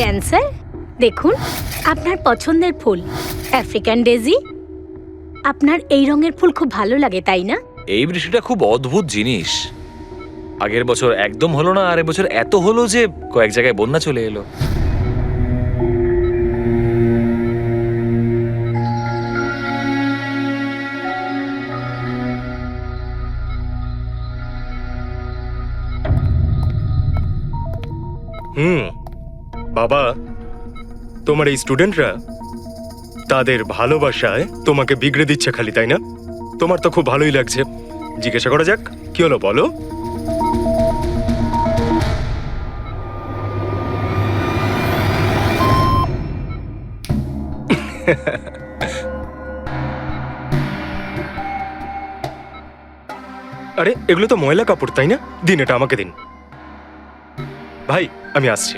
জ্ঞান স্যার, দেখুন আপনার পছন্দের ফুল আফ্রিকান ডেজি। আপনার এই রঙের ফুল খুব ভালো লাগে, তাই না? এই বৃষ্টিটা খুব অদ্ভুত জিনিস। আগের বছর একদম হলো না, আর এবছর এত হলো যে কয়েক জায়গায় বন্যা চলে এলো। বাবা, তোমার এই স্টুডেন্টরা তাদের ভালোবাসায় তোমাকে বিগড়ে দিচ্ছে খালি, তাই না? তোমার তো খুব ভালোই লাগছে। জিজ্ঞাসা করা যাক, কি হলো বলো? আরে এগুলো তো ময়লা কাপড়, তাই না? দিন, এটা আমাকে দিন। ভাই, আমি আসছি।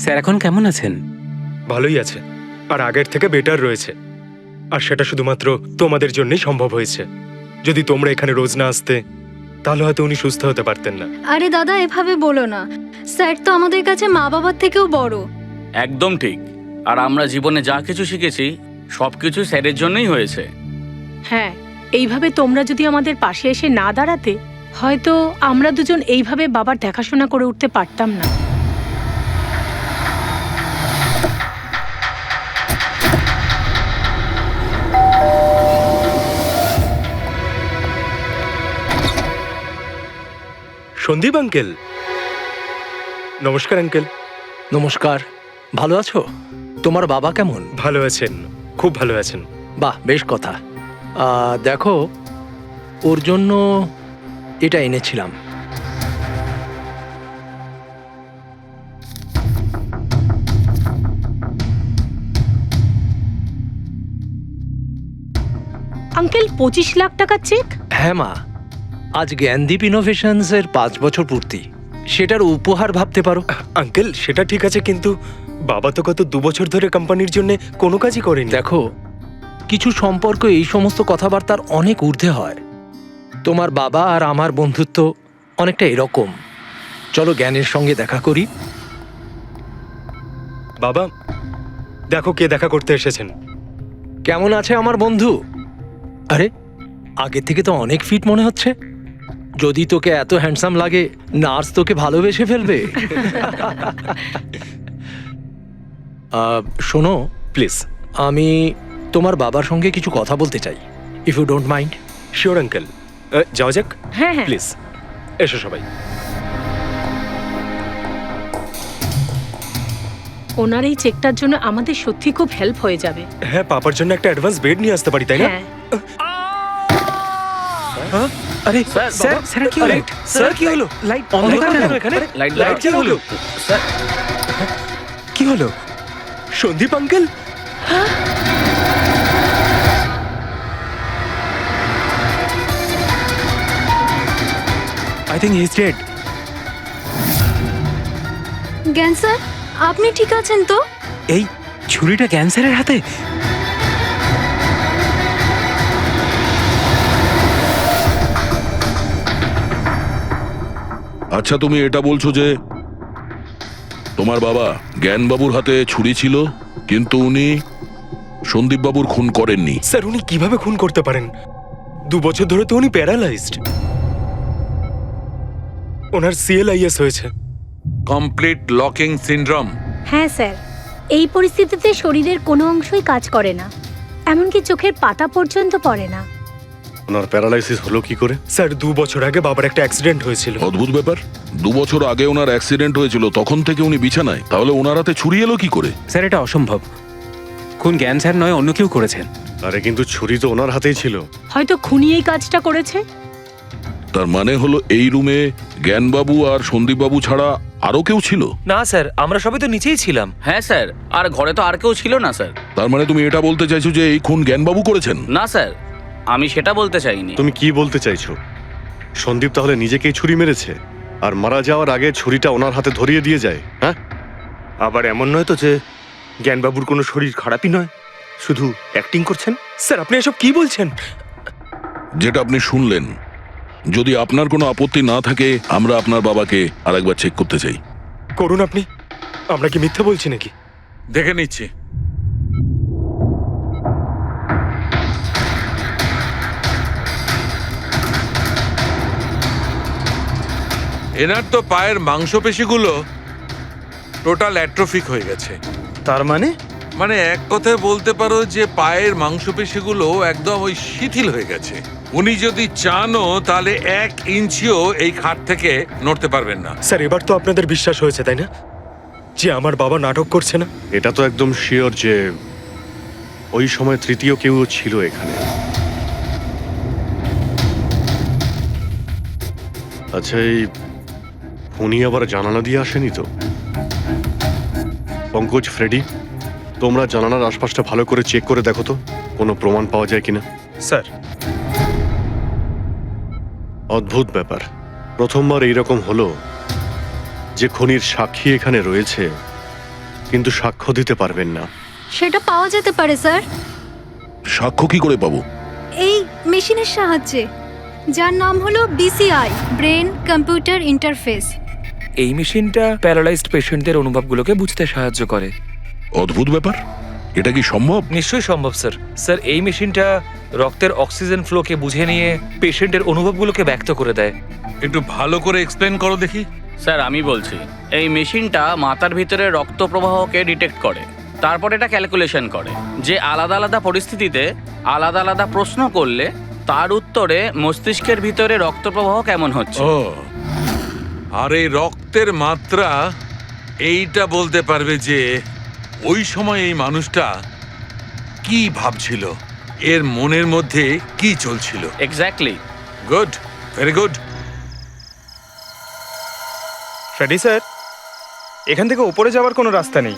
স্যার এখন কেমন আছেন? ভালোই আছে, আর আগের থেকে বেটার রয়েছে। আর সেটা শুধুমাত্র তোমাদের জন্যই সম্ভব হয়েছে। যদি তোমরা এখানে রোজ না আসতে, তাহলে হয়তো উনি সুস্থ হতে পারতেন না। আরে দাদা, এভাবে বলো না। স্যার তো আমাদের কাছে মা বাবার থেকেও বড়। একদম ঠিক। আর আমরা জীবনে যা কিছু শিখেছি সবকিছু স্যারের জন্যই হয়েছে। হ্যাঁ, এইভাবে তোমরা যদি আমাদের পাশে এসে না দাঁড়াতে, হয়তো আমরা দুজন এইভাবে বাবার দেখাশোনা করে উঠতে পারতাম না। সন্দীপ আঙ্কেল, নমস্কার আঙ্কেল। নমস্কার। ভালো আছো? তোমার বাবা কেমন? ভালো আছেন, খুব ভালো আছেন। বাহ, বেশ কথা। দেখো, ওর জন্য এটা এনেছিলাম। আঙ্কেল, 25 লাখ টাকার চেক? হ্যাঁ মা, আজ জ্ঞানদীপ ইনোভেশনস এর 5 বছর পূর্তি। সেটার উপহার ভাবতে পারো। আঙ্কেল, সেটা ঠিক আছে, কিন্তু বাবা তো গত 2 বছর ধরে কোম্পানির জন্য কোনো কাজই করেনি। দেখো, কিছু সম্পর্ক এই সমস্ত কথাবার্তার অনেক ঊর্ধ্বে হয়। তোমার বাবা আর আমার বন্ধুত্ব অনেকটা এরকম। চলো জ্ঞানের সঙ্গে দেখা করি। বাবা, দেখো কে দেখা করতে এসেছেন। কেমন আছে আমার বন্ধু? আরে, আগে থেকে তো অনেক ফিট মনে হচ্ছে। যদি তোকে এত হ্যান্ডসাম লাগে, নার্স তোকে ভালোবেসে ফেলবে। শোনো প্লিজ। আমি তোমার বাবার সঙ্গে কিছু কথা বলতে চাই, if you don't mind. Sure uncle, যাও যাক। হ্যাঁ হ্যাঁ। প্লিজ এসো সবাই। ওনার এই চেকটার জন্য আমাদের সত্যি খুব হেল্প হয়ে যাবে। হ্যাঁ, পাপার জন্য একটা অ্যাডভান্স বেড নিয়ে আসতে পারি, তাই না? হ্যাঁ। আরে স্যার, স্যার, স্যার কি হলো? স্যার, কি হলো? লাইট অন্ধকার কেন? কেন এখানে? লাইট লাইট কি হলো? স্যার, কি হলো? Sandeep uncle, I think he is dead. জ্ঞান স্যার, আপনি ঠিক আছেন তো? এই ছুরিটা ক্যান্সারের হাতে? আচ্ছা, তুমি এটা বলছো যে তোমার বাবা জ্ঞানবাবুর হাতে ছুরি ছিল, কিন্তু উনি সন্দীপবাবুর খুন করেননি। স্যার উনি কিভাবে খুন করতে পারেন? 2 বছর ধরে তো উনি প্যারালাইজড। ওনার CLIS হয়েছে। Complete locking syndrome. হ্যাঁ স্যার, এই পরিস্থিতিতে শরীরের কোনো অংশই কাজ করে না, এমনকি চোখের পাতা পর্যন্ত পড়ে না। ওনার প্যারালাইসিস হলো কি করে? স্যার 2 বছর আগে বাবার একটা অ্যাক্সিডেন্ট হয়েছিল। অদ্ভুত ব্যাপার, 2 বছর আগে ওনার অ্যাক্সিডেন্ট হয়েছিল, তখন থেকে উনি বিছানায়। তাহলে ওনার হাতে ছুরি এলো কি করে? স্যার এটা অসম্ভব। খুন জ্ঞান স্যার নয়, অন্য কেউ করেছেন। আরে কিন্তু ছুরি তো ওনার হাতেই ছিল। হয়তো খুনি এই কাজটা করেছে। তার মানে হলো এই রুমে জ্ঞানবাবু আর সন্দীপবাবু ছাড়া আরো কেউ ছিল? না স্যার, আমরা সবাই তো নিচেই ছিলাম। হ্যাঁ স্যার, আর ঘরে তো আর কেউ ছিল না স্যার। তার মানে তুমি এটা বলতে চাইছো যে এই খুন জ্ঞানবাবু করেছেন? না স্যার, আমি সেটা বলতে চাইনি। তুমি কি বলতে চাইছো? সন্দীপ তাহলে নিজেকেই ছুরি মেরেছে, আর মারা যাওয়ার আগে ছুরিটা ওনার হাতে ধরিয়ে দিয়ে যায়? হ্যাঁ, আবার এমন নয় তো যে জ্ঞানবাবুর কোনো শরীর খারাপই নয়, শুধু অ্যাক্টিং করছেন? স্যার আপনি এসব কি বলছেন? যেটা আপনি শুনলেন, যদি আপনার কোনো আপত্তি না থাকে আমরা আপনার বাবাকে আরেকবার চেক করতে চাই। করুন আপনি। আমরা কি মিথ্যা বলছি নাকি? দেখে নিচ্ছি। এনার তো পায়ের মাংসপেশিগুলো টোটাল অ্যাট্রোফিক হয়ে গেছে। তার মানে? মানে এক কথায় বলতে পারো যে পায়ের মাংসপেশিগুলো একদম ওই শিথিল হয়ে গেছে। উনি যদি চানও তাহলে 1 ইঞ্চিও এই খাট থেকে নড়তে পারবেন না। স্যার, এবার তো আপনাদের বিশ্বাস হয়েছে তাই না, যে আমার বাবা নাটক করছে না? এটা তো একদম শিওর যে ওই সময় তৃতীয় কেউ ছিল এখানে। আচ্ছা, এই উনি আবার জানালা দিয়ে আসেনি তো? পঙ্কজ, ফ্রেডি, তোমরা জানালার আশপাশটা ভালো করে চেক করে দেখো তো কোনো প্রমাণ পাওয়া যায় কিনা। স্যার, অদ্ভুত ব্যাপার, প্রথমবার এইরকম হলো যে খুনির সাক্ষী এখানে রয়েছে কিন্তু সাক্ষ্য দিতে পারবেন না। সেটা পাওয়া যেতে পারে স্যার, সাক্ষ্য কি করে পাবো? এই মেশিনের সাহায্যে, যার নাম হলো BCI, ব্রেন কম্পিউটার ইন্টারফেস। এই মেশিনটা প্যারালাইজড পেশেন্টদের অনুভবগুলোকে বুঝতে সাহায্য করে। অদ্ভুত ব্যাপার, এটা কি সম্ভব? নিশ্চয়ই সম্ভব স্যার। স্যার, এই মেশিনটা রক্তের অক্সিজেন ফ্লোকে বুঝে নিয়ে পেশেন্টের অনুভবগুলোকে ব্যক্ত করে দেয়। একটু ভালো করে এক্সপ্লেন করো দেখি। স্যার আমি বলছি, এই মেশিনটা মাথার ভিতরে রক্ত প্রবাহকে ডিটেক্ট করে, তারপর এটা ক্যালকুলেশন করে যে আলাদা আলাদা পরিস্থিতিতে আলাদা আলাদা প্রশ্ন করলে তার উত্তরে মস্তিষ্কের ভিতরে রক্ত প্রবাহ কেমন হচ্ছে। ও, আর এই রক্তের মাত্রা এইটা বলতে পারবে যে ওই সময় এই মানুষটা কি ভাবছিল, এর মনের মধ্যে কি চলছিল। Exactly. Good, very good. Freddie sir, এখান থেকে ওপরে যাওয়ার কোনো রাস্তা নেই।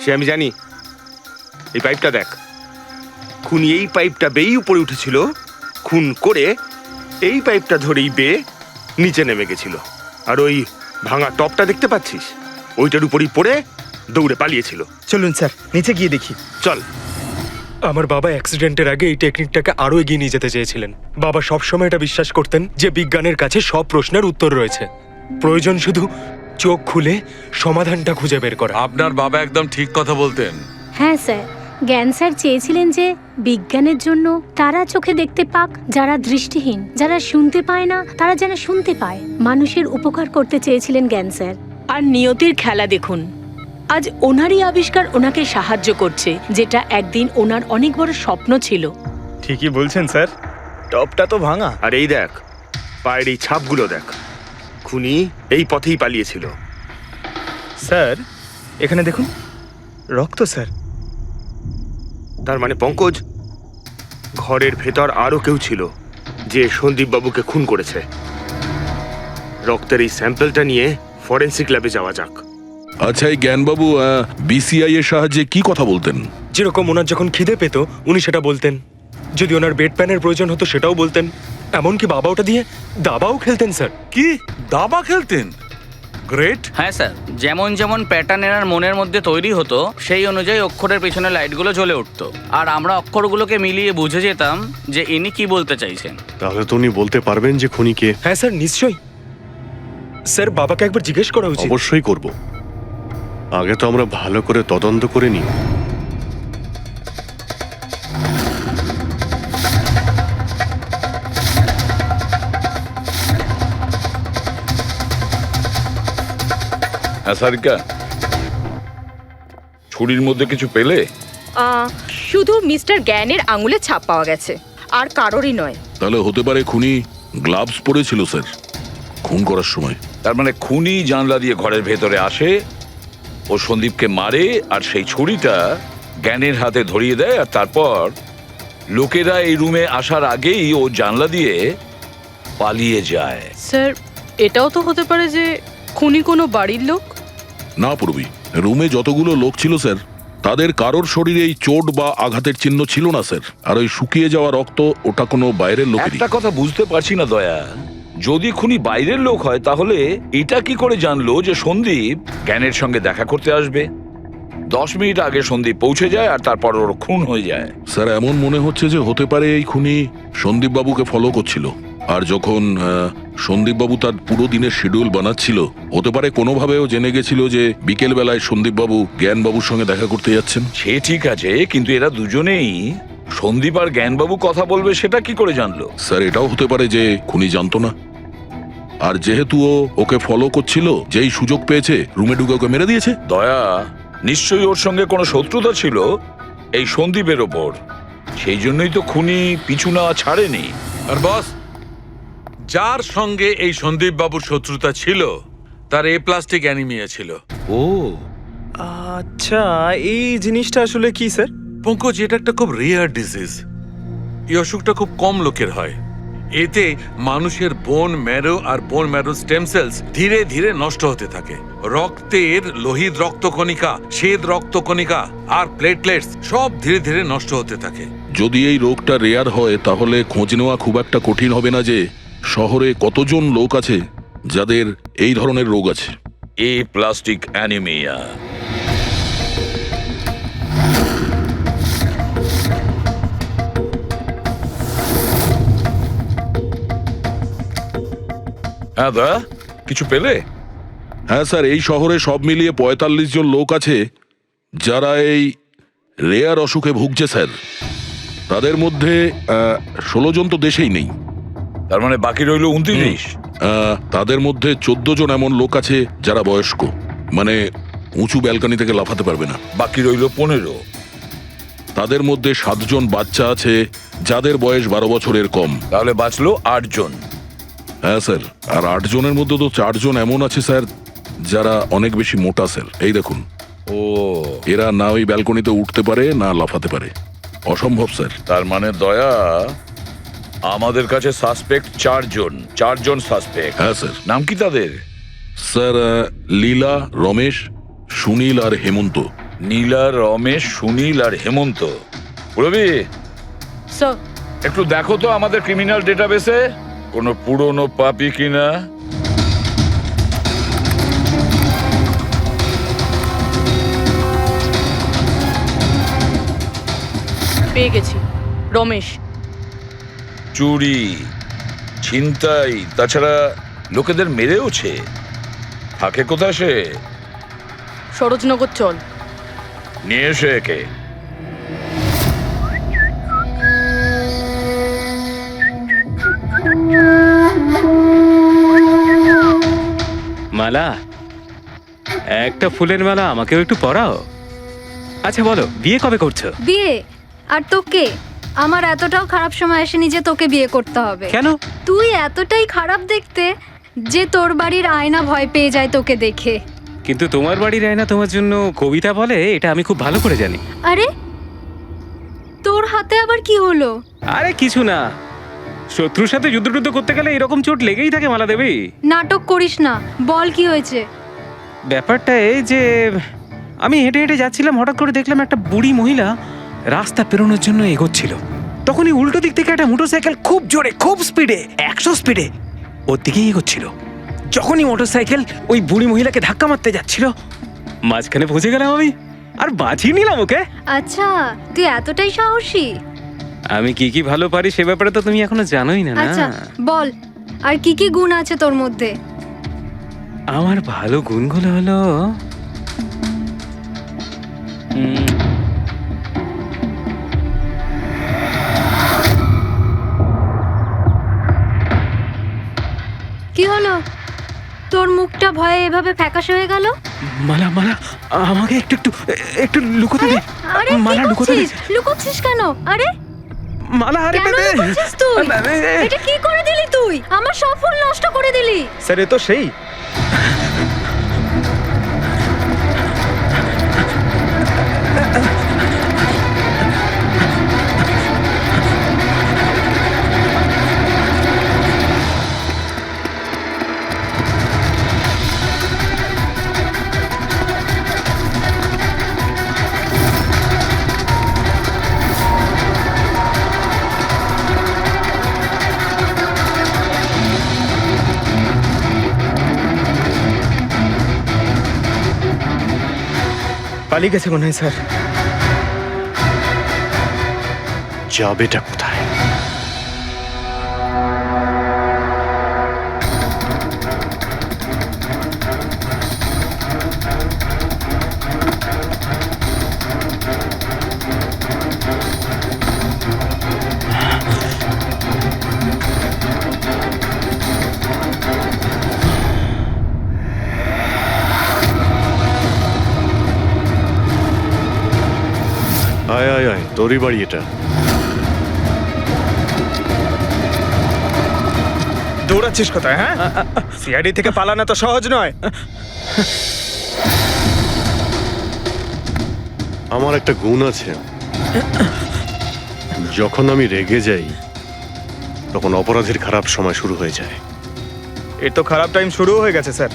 সে আমি জানি। এই পাইপটা দেখ, খুনি এই পাইপটা বেয়েই উপরে উঠেছিল, খুন করে এই পাইপটা ধরেই বেয়ে নিচে নেমে গেছিল। আর ওই ভাঙা টপটা দেখতে পাচ্ছিস, ওইটার উপরই পড়ে দৌড়ে পালিয়েছিল। চলুন স্যার, নিচে গিয়ে দেখি। চল। আমার বাবা অ্যাক্সিডেন্টের আগে এই টেকনিকটাকে আরো এগিয়ে নিয়ে যেতে চেয়েছিলেন। বাবা সবসময় এটা বিশ্বাস করতেন যে বিজ্ঞানের কাছে সব প্রশ্নের উত্তর রয়েছে, প্রয়োজন শুধু চোখ খুলে সমাধানটা খুঁজে বের করা। আপনার বাবা একদম ঠিক কথা বলতেন। হ্যাঁ স্যার, জ্ঞান স্যার চেয়েছিলেন যে বিজ্ঞানের জন্য তারা চোখে দেখতে পাক যারা দৃষ্টিহীন, যারা শুনতে পায় না তারা যেন শুনতে পায়। মানুষের উপকার করতে চেয়েছিলেন জ্ঞান স্যার। আর নিয়তির খেলা দেখুন, আজ ওনারই আবিষ্কার ওনাকে সাহায্য করছে, যেটা একদিন ওনার অনেক বড় স্বপ্ন ছিল। ঠিকই বলছেন স্যার, টপটা তো ভাঙা। আর এই দেখ, পায়ের এই ছাপগুলো দেখ, খুনি এই পথেই পালিয়েছিল। স্যার, এখানে দেখুন, রক্ত স্যার। তার মানে পঙ্কজ, ঘরের ভেতর আরো কেউ ছিল যে সন্দীপ বাবুকে খুন করেছে। রক্তের এই স্যাম্পলটা নিয়ে ফরেন্সিক ল্যাবে যাওয়া যাক। আচ্ছা, এই জ্ঞানবাবু BCI এর সাহায্যে কি কথা বলতেন? যেরকম ওনার যখন খিদে পেত উনি সেটা বলতেন, যদি ওনার বেড প্যানের প্রয়োজন হতো সেটাও বলতেন, এমনকি বাবা ওটা দিয়ে দাবাও খেলতেন স্যার। কি দাবা খেলতেন? গ্রেট। হ্যাঁ স্যার, যেমন যেমন প্যাটার্ন এনার মনের মধ্যে তৈরি হতো সেই অনুযায়ী অক্ষরের পেছনে লাইটগুলো জ্বলে উঠতো, আর আমরা অক্ষরগুলোকে মিলিয়ে বুঝে যেতাম যে ইনি কি বলতে চাইছেন। তাহলে তো উনি বলতে পারবেন যে খুনি কে। হ্যাঁ স্যার, নিশ্চয়ই। স্যার, বাবাকে একবার জিজ্ঞেস করা উচিত। অবশ্যই করব, আগে তো আমরা ভালো করে তদন্ত করে নিই। সারিকা, ছুরির মধ্যে কিছু পেলে? শুধু মিস্টার জ্ঞানের আঙুলের ছাপ পাওয়া গেছে, আর কারোরই নয়। তাহলে হতে পারে খুনি গ্লাভস পরেছিল স্যার খুন করার সময়। তার মানে খুনি জানলা দিয়ে ঘরের ভেতরে আসে, ও সন্দীপকে মারে, আর সেই ছুরিটা জ্ঞানের হাতে ধরিয়ে দেয়, আর তারপর লোকেরা এই রুমে আসার আগেই ও জানলা দিয়ে পালিয়ে যায়। স্যার, এটাও তো হতে পারে যে খুনি কোনো বাড়ির লোক। না পূর্বী, রুমে যতগুলো লোক ছিল স্যার, তাদের কারোর শরীরে এই চোট বা আঘাতের চিহ্ন ছিল না স্যার। আর ওই শুকিয়ে যাওয়া রক্ত, ওটা কোনো বাইরের লোকেরই। একটা কথা বুঝতে পারছি না দয়া, যদি খুনি বাইরের লোক হয় তাহলে এটা কি করে জানলো যে সন্দীপ জ্ঞানের সঙ্গে দেখা করতে আসবে? 10 মিনিট আগে সন্দীপ পৌঁছে যায় আর তারপর ওর খুন হয়ে যায়। স্যার, এমন মনে হচ্ছে যে হতে পারে এই খুনি সন্দীপ বাবুকে ফলো করছিল, আর যখন সন্দীপবাবু তার পুরো দিনের শিডিউল বানাচ্ছিল, হতে পারে কোনোভাবেও জেনে গেছিল যে বিকেল বেলায় সন্দীপবাবু জ্ঞানবাবুর সঙ্গে দেখা করতে যাচ্ছেন। সে ঠিক আছে, কিন্তু এরা দুজনেই সন্দীপ আর জ্ঞানবাবু কথা বলবে সেটা কি করে জানলো? স্যার, এটাও হতে পারে যে খুনি জানতো না, আর যেহেতু ও ওকে ফলো করছিল, যেই সুযোগ পেয়েছে রুমে ঢুকে ওকে মেরে দিয়েছে। দয়া, নিশ্চয়ই ওর সঙ্গে কোনো শত্রুতা ছিল এই সন্দীপের ওপর, সেই জন্যই তো খুনি পিছু না ছাড়েনি। আর বস, যার সঙ্গে এই সন্দীপ বাবুর শত্রুতা ছিল তার প্লাস্টিক অ্যানিমিয়া ছিল। ও আচ্ছা, এই জিনিসটা আসলে কি স্যার? পঙ্কজ, এটা একটা খুব রেয়ার ডিজিজ। এই অসুখটা খুব কম লোকের হয়। এতে মানুষের বোন ম্যারো আর বোন ম্যারো স্টেম সেলস ধীরে ধীরে নষ্ট হতে থাকে। রক্তের লোহিত রক্তকণিকা, শ্বেত রক্তকণিকা আর প্লেটলেটস সব ধীরে ধীরে নষ্ট হতে থাকে। যদি এই রোগটা রেয়ার হয়, তাহলে খোঁজ নেওয়া খুব একটা কঠিন হবে না যে শহরে কতজন লোক আছে যাদের এই ধরনের রোগ আছে। Plastic anaemia. হ্যাঁ দা, কিছু পেলে? হ্যাঁ স্যার, এই শহরে সব মিলিয়ে ৪৫ জন লোক আছে যারা এই রেয়ার অসুখে ভুগছে স্যার। তাদের মধ্যে ১৬ জন তো দেশেই নেই। তার মানে বাকি রইল ২৯। তাদের মধ্যে ১৪ জন এমন লোক আছে যারা বয়স্ক, মানে উঁচু ব্যালকনি থেকে লাফাতে পারবে না। বাকি রইল ১৫। তাদের মধ্যে ৭ জন বাচ্চা আছে যাদের বয়স ১২ বছরের কম। তাহলে বাঁচলো ৮ জন। হ্যাঁ স্যার, আর ৮ জনের মধ্যে তো ৪ জন এমন আছে স্যার যারা অনেক বেশি মোটা স্যার। এই দেখুন, ও, এরা না ওই ব্যালকনিতে উঠতে পারে না লাফাতে পারে। অসম্ভব স্যার। তার মানে দয়া, আমাদের কাছে সাসপেক্ট ৪ জন। ৪ জন সাসপেক্ট। হ্যাঁ স্যার। নাম কি তাদের? স্যার, লীলা, রমেশ, সুনীল আর হেমন্ত। নীলা, রমেশ, সুনীল আর হেমন্ত। রবি, স্যার, একটু দেখো তো আমাদের ক্রিমিনাল ডেটাবেসে কোনো পুরনো পাপি কিনা। পেয়ে গেছি। রমেশ। চুরি, ছিনতাই, তাছাড়া লোকেদের মেরেওছে। থাকে কোথায় সে? সরোজনগর চল। নিয়ে এসে একে। মালা, একটা ফুলের মালা আমাকেও একটু পরাও। আচ্ছা বলো, বিয়ে কবে করছো? বিয়ে? আর তোকে? আমার এতটাও খারাপ সময় আসেনি যে তোকে বিয়ে করতে হবে। কেন? তুই এতটাই খারাপ দেখতে যে তোর বাড়ির আয়না ভয় পেয়ে যায় তোকে দেখে। কিন্তু তোমার বাড়ির আয়না তোমার জন্য কবিতা বলে, এটা আমি খুব ভালো করে জানি। আরে, তোর হাতে আবার কি হলো? আরে কিছু না, শত্রুর সাথে যুদ্ধ করতে গেলে এরকম চোট লেগেই থাকে মালা দেবী। নাটক করিস না, বল কি হয়েছে? ব্যাপারটা এই যে আমি হেঁটে হেঁটে যাচ্ছিলাম, হঠাৎ করে দেখলাম একটা বুড়ি মহিলা রাস্তা পেরোনোর জন্য এগোচ্ছিল। তখনই উল্টো দিক থেকে একটা মোটরসাইকেল খুব জোরে, খুব স্পিডে, ১০০ স্পিডে ওর দিকেই এগোচ্ছিল। যখনই মোটরসাইকেল ওই বুড়ি মহিলাকে ধাক্কা মারতে যাচ্ছিল, মাঝখানে পৌঁছে গেলাম আমি আর বাঁচিয়ে নিলাম ওকে। আচ্ছা, তুই এতটাই সাহসী? আমি কি কি ভালো পারি সে ব্যাপারে তো তুমি এখনো জানোই না। আচ্ছা বল, আর কি কি গুণ আছে তোর মধ্যে? আমার ভালো গুণগুলো হলো কি হলো? তোর মুখটা ভয়ে এভাবে ফ্যাকাশে হয়ে গেল? মালা, মালা আমাকে একটু একটু একটু লুকোতে দে। আরে মালা লুকোতে দে। লুকোচ্ছিস কেন? আরে মালা, আরে কেন লুকোচ্ছিস তুই? এটা কি করে দিলি তুই? আমার সব ফুল নষ্ট করে দিলি। স্যার, এ তো সেই। পালিয়ে গেছে মনে হয় স্যার। যাবেটা কোথায়? আয় আয় আয়, তোরই বাড়ি এটা। দৌড়াচ্ছিস কোথায়? হ্যাঁ, সিআইডি থেকে পালানো তো সহজ নয়। আমার একটা গুণ আছে, যখন আমি রেগে যাই তখন অপরাধীর খারাপ সময় শুরু হয়ে যায়। এর তো খারাপ টাইম শুরু হয়ে গেছে স্যার।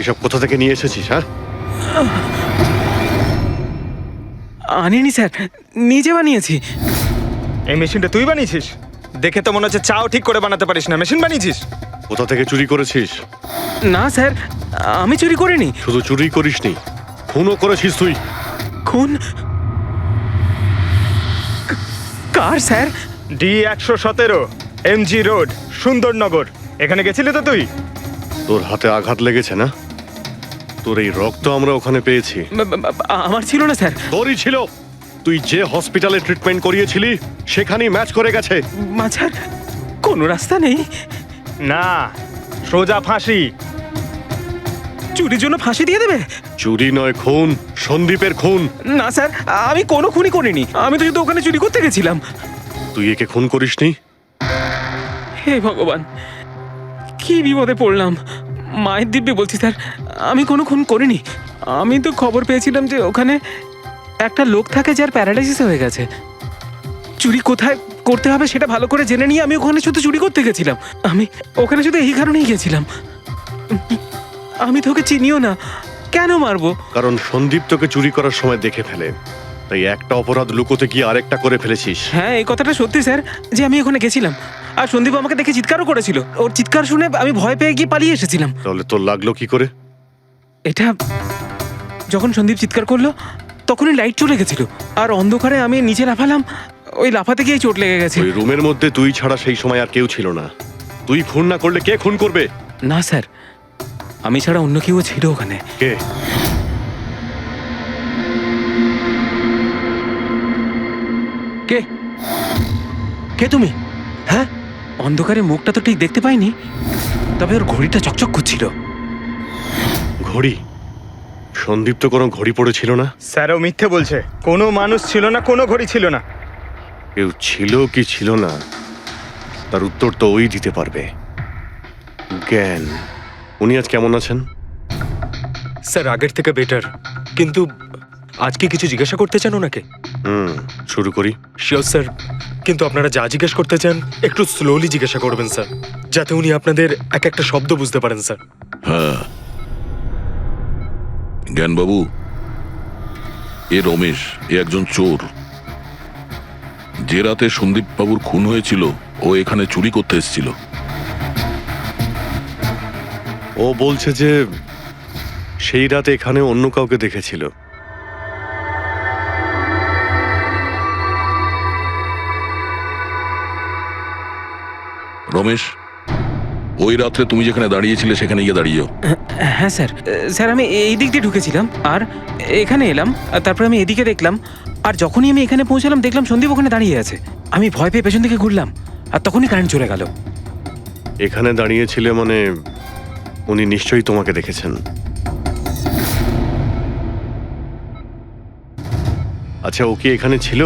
এসব কোথা থেকে নিয়ে এসেছিস? হ্যাঁ, আনিনি স্যার, নিজে বানিয়েছি। এই মেশিনটা তুই বানিয়েছিস? দেখে তো মনে হচ্ছে চাও ঠিক করে বানাতে পারিস না, মেশিন বানিয়েছিস। কোথা থেকে চুরি করেছিস? না স্যার, আমি চুরি করিনি। শুধু চুরি করিসনি, খুনও করেছিস তুই। খুন? কার sir? D117 MG road, Sundarnagar. এখানে গেছিলি তো তুই? তোর হাতে আঘাত লেগেছে না? তোর এই রক্ত আমরা ওখানে পেয়েছি। আমার ছিল না স্যার। তোরই ছিল। তুই যে হসপিটালে ট্রিটমেন্ট করিয়েছিলি সেখানেই ম্যাচ করে গেছে। মাঝার কোনো রাস্তা নেই? না, সোজা ফাঁসি। চুরির জন্য ফাঁসি দিয়ে দেবে? চুরি নয়, খুন। সন্দীপের খুন। না স্যার, আমি কোনো খুনই করিনি। আমি তো শুধু ওখানে চুরি করতে গেছিলাম। তুই একে খুন করিসনি? হে ভগবান, কি বিপদে পড়লাম। মায়ের দিব্যে বলছি স্যার, আমি কোনো খুন করিনি। আমি তো খবর পেয়েছিলাম যে ওখানে একটা লোক থাকে যার প্যারালাইসিস হয়ে গেছে। চুরি কোথায় করতে হবে সেটা ভালো করে জেনে নিয়ে আমি ওখানে শুধু চুরি করতে গেছিলাম। আমি ওখানে শুধু এই কারণেই গেছিলাম। আমি তোকে চিনিও না, কেন মারবো? কারণ সন্দীপ তোকে চুরি করার সময় দেখে ফেলে, তাই একটা অপরাধ লুকোতে গিয়ে আরেকটা করে ফেলেছিস। হ্যাঁ, এই কথাটা সত্যি স্যার, যে আমি ওখানে গেছিলাম আর সন্দীপ আমাকে দেখে চিৎকারও করেছিল। ওর চিৎকার শুনে আমি ভয় পেয়ে গিয়ে পালিয়ে এসেছিলাম। তাহলে তোর লাগলো কি করে? এটা যখন সন্দীপ চিৎকার করলো তখনই লাইট চলে গেছিল আর অন্ধকারে আমি নিচে লাফালাম। ওই লাফাতে গিয়ে চোট লেগে গেছে। ওই রুমের মধ্যে তুই ছাড়া সেই সময় আর কেউ ছিল না। তুই খুন না করলে কে খুন করবে? না স্যার, আমি ছাড়া অন্য কেউ ছিল ওখানে। কে? কে কে তুমি? হ্যাঁ, অন্ধকারে মুখটা তো ঠিক দেখতে পাইনি, তবে ওর ঘড়িটা চকচক করছিল। ঘড়ি? সন্দীপ তো কোনো ঘড়ি পড়েছিল না। স্যার, ও মিথ্যে বলছে। কোনো মানুষ ছিল না, কোনো ঘড়ি ছিল না। কেউ ছিল কি ছিল না তার উত্তর তো ওই দিতে পারবে। জ্ঞান, উনি আজ কেমন আছেন? স্যার আগের থেকে বেটার, কিন্তু আজকে কিছু জিজ্ঞাসা করতে চান ওনাকে? শুরু করি। শিওর স্যার, কিন্তু আপনারা যা জিজ্ঞেস করতে চান একটু স্লোলি জিজ্ঞাসা করবেন স্যার, যাতে উনি আপনাদের এক একটা শব্দ বুঝতে পারেন স্যার। হ্যাঁ, জ্ঞানবাবু, এ রমেশ, এ একজন চোর। যে রাতে সন্দীপ বাবুর খুন হয়েছিল ও এখানে চুরি করতে এসেছিল। ও বলছে যে সেই রাতে এখানে অন্য কাউকে দেখেছিল। রমেশ, ওই রাত্রে তুমি যেখানে দাঁড়িয়েছিলে সেখানে গিয়ে দাঁড়িয়ে যাও। হ্যাঁ স্যার। স্যার, আমি এই দিক দিয়ে ঢুকেছিলাম আর এখানে এলাম, আর তারপর আমি এদিকে দেখলাম, আর যখনই আমি এখানে পৌঁছালাম দেখলাম সন্দীপ ওখানে দাঁড়িয়ে আছে। আমি ভয় পেয়ে পেছন দিকে ঘুরলাম আর তখনই কারেন্ট চলে গেল। এখানে দাঁড়িয়েছিলে মানে উনি নিশ্চয়ই তোমাকে দেখেছেন। আচ্ছা, ও কি এখানে ছিল?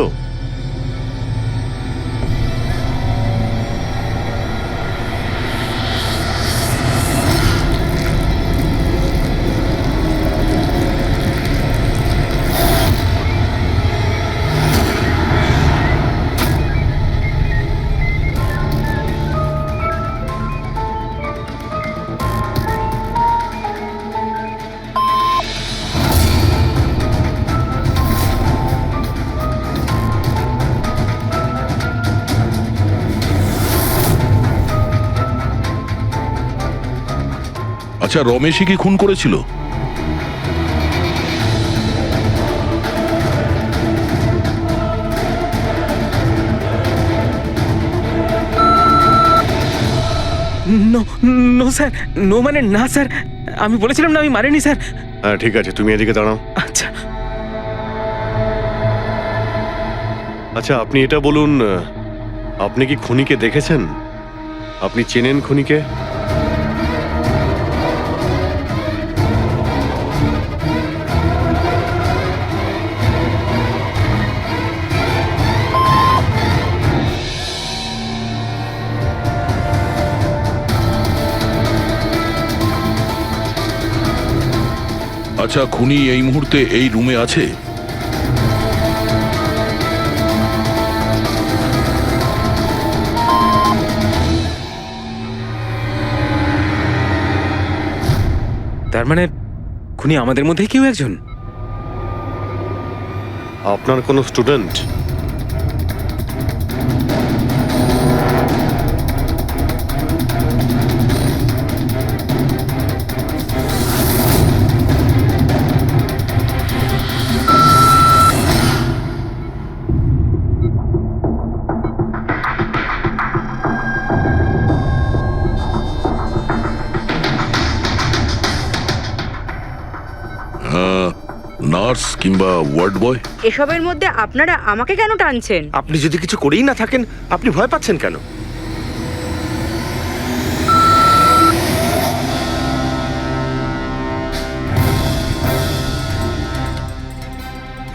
আচ্ছা, রমেশই কি খুন করেছিল? নো নো স্যার, নো মানে না স্যার, আমি বলেছিলাম না আমি মারিনি স্যার। হ্যাঁ ঠিক আছে, তুমি এদিকে দাঁড়াও। আচ্ছা আচ্ছা, আপনি এটা বলুন, আপনি কি খুনিকে দেখেছেন? আপনি চেনেন খুনিকে? আচ্ছা, খুনি এই মুহূর্তে এই রুমে আছে? তার মানে খুনি আমাদের মধ্যে কেউ একজন। আপনার কোনো স্টুডেন্ট? নার্স কিংবা ওয়ার্ড বয়? এসবের মধ্যে আপনারা আমাকে কেন টানছেন? আপনি যদি কিছু করেই না থাকেন, আপনি ভয় পাচ্ছেন কেন?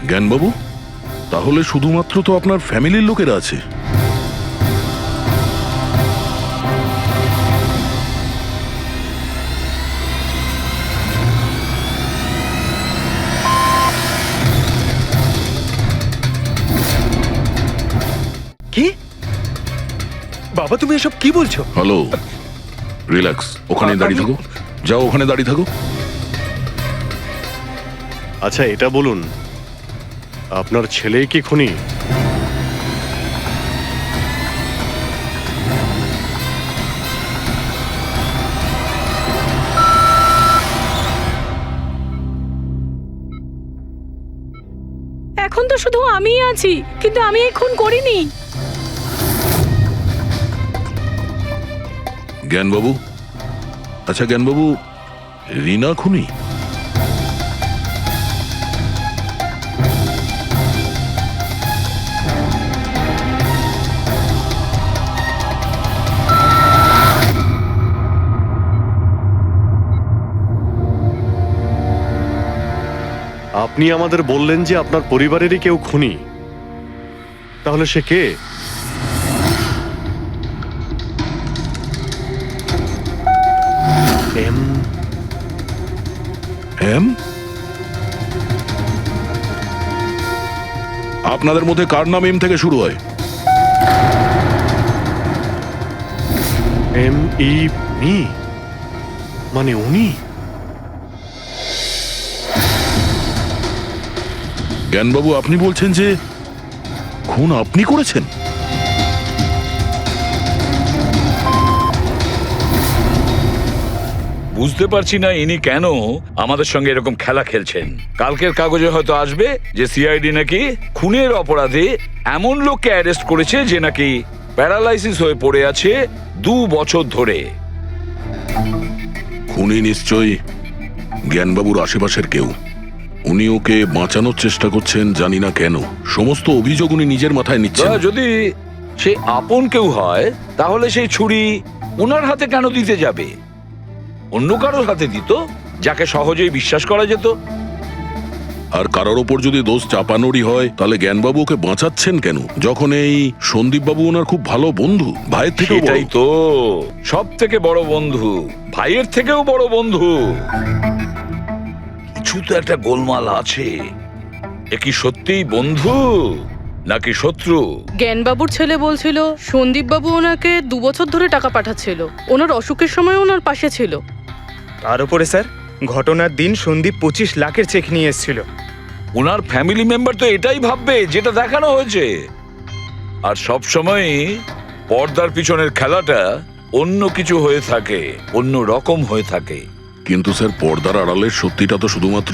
জ্ঞানবাবু, তাহলে শুধুমাত্র তো আপনার ফ্যামিলির লোকেরা আছে। কি বাবা, তুমি এসব কি বলছো? হ্যালো, রিল্যাক্স, ওখানে দাঁড়িয়ে থাকো। যাও, ওখানে দাঁড়িয়ে থাকো। আচ্ছা, এটা বলুন, আপনার ছেলেই কি খুনি? এখন তো শুধু আমিই আছি, কিন্তু আমি এই খুন করিনি। জ্ঞানবাবু, আচ্ছা জ্ঞানবাবু, রিনা খুনি? আপনি আমাদের বললেন যে আপনার পরিবারেরই কেউ খুনি, তাহলে সে কে? M M? আপনাদের মধ্যে কার নাম এম থেকে শুরু হয়? এম ই মি, মানে উনি? জ্ঞানবাবু, আপনি বলছেন যে খুন আপনি করেছেন? বুঝতে পারছি না ইনি কেন আমাদের সঙ্গে এরকম খেলা খেলছেন। কালকের কাগজে হয়তো আসবে যে সিআইডি নাকি খুনের অপরাধে এমন লোককে অ্যারেস্ট করেছে যে নাকি প্যারালাইসিস হয়ে পড়ে আছে 2 বছর ধরে। খুনি নিশ্চয়ই জ্ঞানবাবুর আশেপাশের কেউ। উনি ওকে বাঁচানোর চেষ্টা করছেন, জানি না কেন। সমস্ত অভিযোগ উনি নিজের মাথায় নিচ্ছেন। যদি সে আপন কেউ হয় তাহলে সেই ছুরি ওনার হাতে কেন দিতে যাবে? অন্য কারোর হাতে দিত, যাকে সহজেই বিশ্বাস করা যেত। আর কারোর ওপর যদি দোষ চাপানোরই হয়, তাহলে জ্ঞানবাবু ওকে বাঁচাচ্ছেন কেন, যখন এই সন্দীপবাবু ওনার খুব ভালো বন্ধু, ভাইয়ের থেকে? সেটাই তো, সব থেকে বড় বন্ধু, ভাইয়ের থেকেও বড় বন্ধু। কিছু তো একটা গোলমাল আছে। এ কি সত্যিই বন্ধু নাকি শত্রু? জ্ঞানবাবুর ছেলে বলছিল সন্দীপবাবু ওনাকে 2 বছর ধরে টাকা পাঠাচ্ছিল, ওনার অসুখের সময় ওনার পাশে ছিল। তার উপরে স্যার, ঘটনার দিন সন্দীপ 25 লাখের চেক নিয়ে এসেছিল। ওনার ফ্যামিলি মেম্বার তো এটাই ভাববে যেটা দেখানো হয়েছে। আর সব সময় পর্দার পিছনের খেলাটা অন্য কিছু হয়ে থাকে, অন্য রকম হয়ে থাকে। কিন্তু স্যার, পর্দার আড়ালের সত্যিটা তো শুধুমাত্র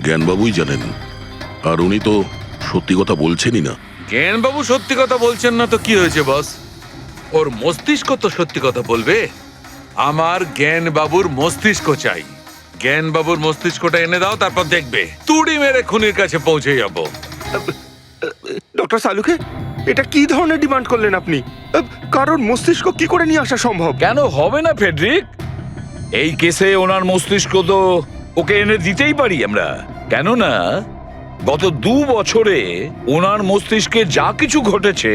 জ্ঞানবাবুই জানেন, আর উনি তো সত্যি কথা বলছেনই না। জ্ঞানবাবু সত্যি কথা বলছেন না তো কি হয়েছে বস? ওর মস্তিষ্ক তো সত্যি কথা বলবে। আমার জ্ঞানবাবুর মস্তিষ্ক চাই। জ্ঞানবাবুর মস্তিষ্কটা এনে দাও, তারপর দেখবে তুড়ি মেরে খুনির কাছে পৌঁছে যাবো। ডক্টর সালুকে, এটা কি ধরনের ডিমান্ড করলেন আপনি? কারোর মস্তিষ্ক কি করে নিয়ে আসা সম্ভব? কেন হবে না ফেডরিক? এই কেসে ওনার মস্তিষ্ক তো ওকে এনে দিতেই পারি আমরা। কেননা গত 2 বছরে ওনার মস্তিষ্কে যা কিছু ঘটেছে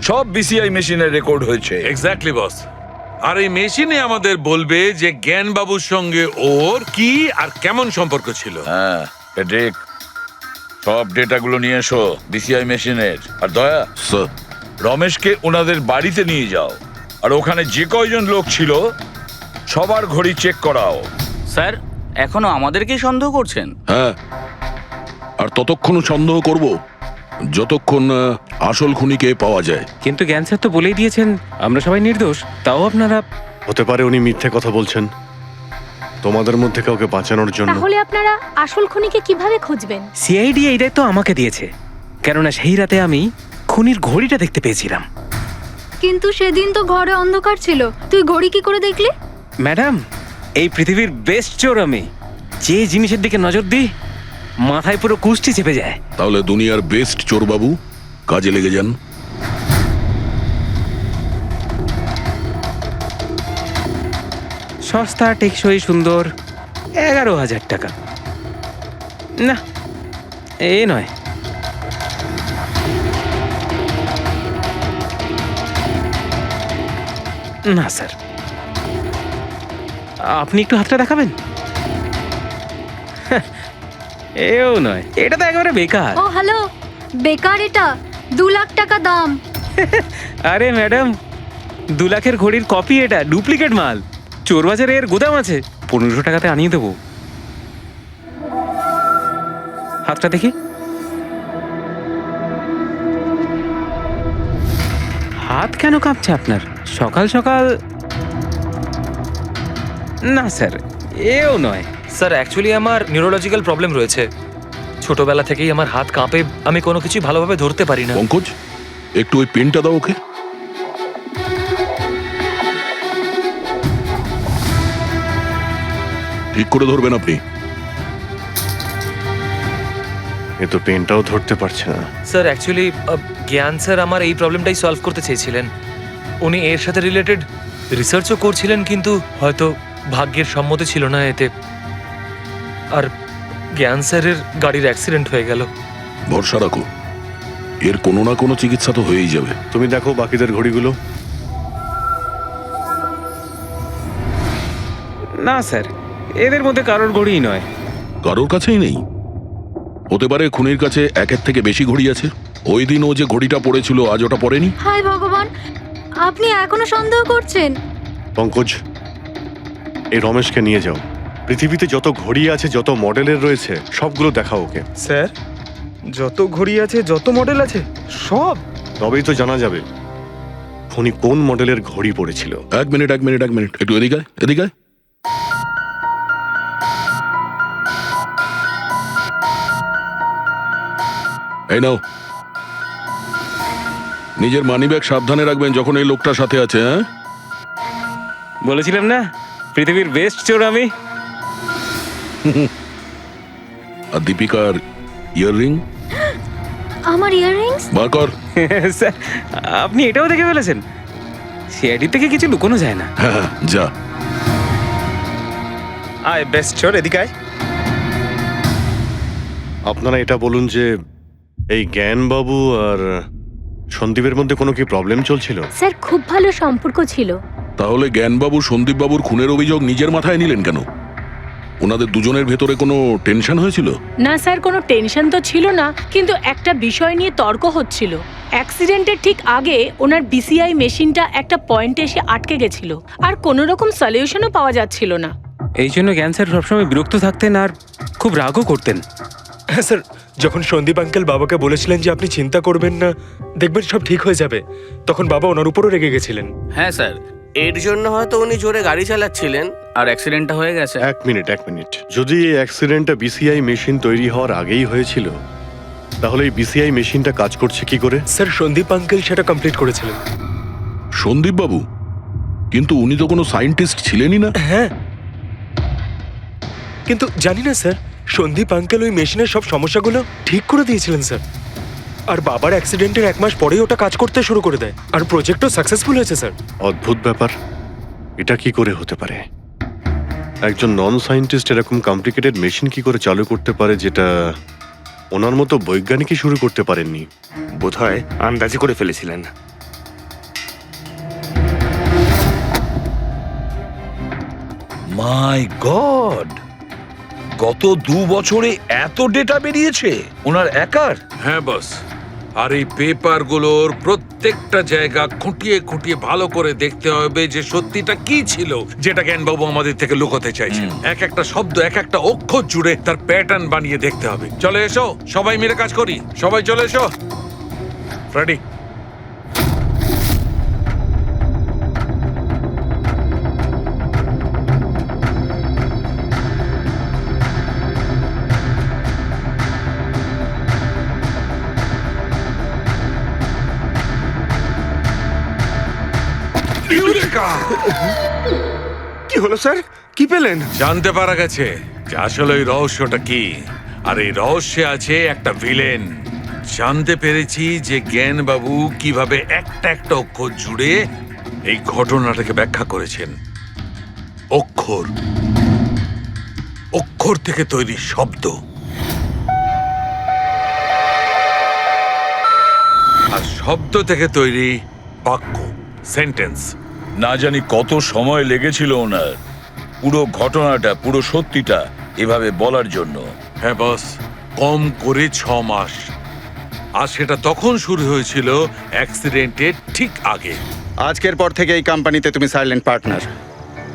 সব বিসিআই মেশিনে রেকর্ড হয়েছে। এক্স্যাক্টলি বস, আর এই মেশিনে আমাদের বলবে যে জ্ঞানবাবুর সঙ্গে ওর কি আর কেমন সম্পর্ক ছিল। হ্যাঁ ঠিক, সব ডেটাগুলো নিয়ে এসো বিসিআই মেশিনের। আর দয়া, স্যার রমেশকে ওনাদের বাড়িতে নিয়ে যাও, আর ওখানে যে কয়জন লোক ছিল সবার ঘড়ি চেক করাও। স্যার এখনো আমাদেরকেই সন্দেহ করছেন? হ্যাঁ, আর ততক্ষণ সন্দেহ করব যতক্ষণ আসল খুনিকে পাওয়া যায়। কিন্তু জ্ঞান স্যার তো বলেই দিয়েছেন আমরা সবাই নির্দোষ, তাও আপনারা। হতে পারে উনি মিথ্যে কথা বলছেন তোমাদের মধ্যে কাউকে বাঁচানোর জন্য। তাহলে আপনারা আসল খুনিকে কিভাবে খুঁজবেন? সিআইডি এই দায়িত্ব আমাকে দিয়েছে, কেননা সেই রাতে আমি খুনির ঘড়িটা দেখতে পেয়েছিলাম। কিন্তু সেদিন তো ঘরে অন্ধকার ছিল, তুই ঘড়ি কি করে দেখলি? ম্যাডাম, এই পৃথিবীর বেস্ট চোর আমি। যে জিনিসের দিকে নজর দিই মাথায় পুরো কুষ্টি চেপে যায়। তাহলে দুনিয়ার বেস্ট চোরবাবু কাজে লেগে যান। সস্তা, টেকসই, সুন্দর, 11,000 টাকা। না, এ নয়। না স্যার, আপনি একটু হাতটা দেখাবেন? এও নয়, এটা তো একেবারে বেকার। ও হ্যালো, বেকার এটা, 2 লাখ টাকা দাম। আরে ম্যাডাম, 2 লাখের ঘড়ির কপি, এটা ডুপ্লিকেট মাল। চোরবাজারে এর গোদাম আছে, 1500 টাকাতে আনিয়ে দেবো। হাতটা দেখি। হাত কেন কাঁপছে আপনার সকাল সকাল? না স্যার, এও নয়। স্যার অ্যাকচুয়ালি আমার নিউরোলজিক্যাল প্রবলেম রয়েছে। ছোটবেলা থেকেই আমার হাত কাঁপে, আমি কোনো কিছু ভালোভাবে ধরতে পারি না। পঙ্কজ, একটু ওই পেনটা দাও ওকে। ঠিক করে ধরবেন আপনি। এ তো পেনটাও ধরতে পারছে না। স্যার অ্যাকচুয়ালি জ্ঞান স্যার আমার এই প্রবলেমটাই সলভ করতে চেয়েছিলেন। উনি এর সাথে রিলেটেড রিসার্চও করছিলেন, কিন্তু হয়তো ভাগ্যের সম্মতি ছিল না এতে। আর জ্ঞান স্যারের গাড়ির অ্যাক্সিডেন্ট হয়ে গেল। ভরসা রাখো, এর কোনো না কোনো চিকিৎসা তো হয়েই যাবে। তুমি দেখো বাকিদের ঘড়িগুলো। না স্যার, এদের মধ্যে কারোর ঘড়িই নয়। কারোর কাছেই নেই? হতে পারে খুনির কাছে একের থেকে বেশি ঘড়ি আছে। ওই দিন ও যে ঘড়িটা পড়েছিল আজ ওটা পড়েনি। হায় ভগবান, আপনি এখনো সন্দেহ করছেন? পঙ্কজ, এই রমেশকে নিয়ে যাও। পৃথিবীতে যত ঘড়ি আছে, যত মডেলের রয়েছে, সবগুলো দেখাও ওকে। স্যার, যত ঘড়ি আছে, যত মডেল আছে, সব? তবেই তো জানা যাবে খুনি কোন মডেলের ঘড়ি পড়েছিল। এক মিনিট, একটু এদিকে আয়, এদিকে আয়। এই নাও, নিজের মানিব্যাগ সাবধানে রাখবেন যখন এই লোকটার সাথে আছে। হ্যাঁ, বলেছিলাম না পৃথিবীর বেস্ট চোর আমি। আর দীপিকার ইয়াররিং আমার ইয়াররিংস? বার কর। স্যার, আপনি এটাও দেখে ফেলেছেন? সিআইডি থেকে কিছু লুকোনো যায় না। হ্যাঁ, যা। আয় বেস্ট চোর, এদিকে আয়। আপনারা এটা বলুন যে এই জ্ঞানবাবু আর সন্দীপের মধ্যে কোনো কি প্রবলেম চলছিল? স্যার খুব ভালো সম্পর্ক ছিল। তাহলে জ্ঞানবাবু সন্দীপবাবুর খুনের অভিযোগ নিজের মাথায় নিলেন কেন? ওনাদের দুজনের ভেতরে কোনো টেনশন হয়েছিল? না স্যার, কোনো টেনশন তো ছিল না, কিন্তু একটা বিষয় নিয়ে তর্ক হচ্ছিল। অ্যাক্সিডেন্টের ঠিক আগে ওনার বিসিআই মেশিনটা একটা পয়েন্টে এসে আটকে গেছিল, আর কোনো রকম সলিউশনও পাওয়া যাচ্ছিল না। এই জন্য জ্ঞান স্যার সবসময় বিরক্ত থাকতেন আর খুব রাগও করতেন। হ্যাঁ স্যার, যখন সন্দীপ আঙ্কেল বাবাকে বলেছিলেন যে আপনি চিন্তা করবেন না, দেখবেন সব ঠিক হয়ে যাবে, তখন বাবা ওনার উপরও রেগে গেছিলেন। হ্যাঁ স্যার, এর জন্য হয়তো উনি জোরে গাড়ি চালাচ্ছিলেন আর অ্যাক্সিডেন্টটা হয়ে গেছে। এক মিনিট। যদি এই অ্যাক্সিডেন্টটা বিসিআই মেশিন তৈরি হওয়ার আগেই হয়েছিল, তাহলে এই বিসিআই মেশিনটা কাজ করছে কি করে? স্যার সন্দীপ আঙ্কেল সেটা কমপ্লিট করেছিলেন। সন্দীপ বাবু? কিন্তু উনি তো কোনো সায়েন্টিস্ট ছিলেনই না। হ্যাঁ, কিন্তু জানি না স্যার, সন্দীপ আঙ্কেল ওই মেশিনের সব সমস্যাগুলো ঠিক করে দিয়েছিলেন স্যার। আর বাবার অ্যাক্সিডেন্টের 1 মাস পরেই ওটা কাজ করতে শুরু করে দেয়, আর প্রজেক্টও সাকসেসফুল হয়েছে স্যার। অদ্ভুত ব্যাপার, এটা কি করে হতে পারে? একজন নন সায়েন্টিস্ট এরকম কমপ্লিকেটেড মেশিন কি করে চালু করতে পারে, যেটা ওনার মতো বৈজ্ঞানিকই শুরু করতে পারেননি? বোধহয় আন্দাজি করে ফেলেছিলেন। মাই গড, গত 2 বছরে এত ডেটা বেরিয়েছে ওনার একার? হ্যাঁ বস, আর এই পেপারগুলোর প্রত্যেকটা জায়গা খুঁটিয়ে খুঁটিয়ে ভালো করে দেখতে হবে যে সত্যিটা কি ছিল যেটা জ্ঞানবাবু আমাদের থেকে লুকোতে চাইছেন। এক একটা শব্দ, এক একটা অক্ষর জুড়ে তার প্যাটার্ন বানিয়ে দেখতে হবে। চলে এসো, সবাই মিলে কাজ করি। সবাই চলে এসো। রেডি? কি হলো স্যার? কি পেলেন? জানতে পারা গেছে যে আসলে ওই রহস্যটা কি, আর এই রহস্যে আছে একটা ভিলেন। জানতে পেরেছি যে জ্ঞানবাবু কিভাবে একটা একটা অক্ষর জুড়ে এই ঘটনাটাকে ব্যাখ্যা করেছেন। অক্ষর, অক্ষর থেকে তৈরি শব্দ, আর শব্দ থেকে তৈরি বাক্য, সেন্টেন্স। না জানি কত সময় লেগেছিল ওনার পুরো ঘটনাটা, পুরো সত্যিটা এভাবে বলার জন্য। হ্যাঁ বস, কম করে 6 মাস। আর সেটা তখন শুরু হয়েছিল অ্যাক্সিডেন্টের ঠিক আগে। আজকের পর থেকে এই কোম্পানিতে তুমি সাইলেন্ট পার্টনার,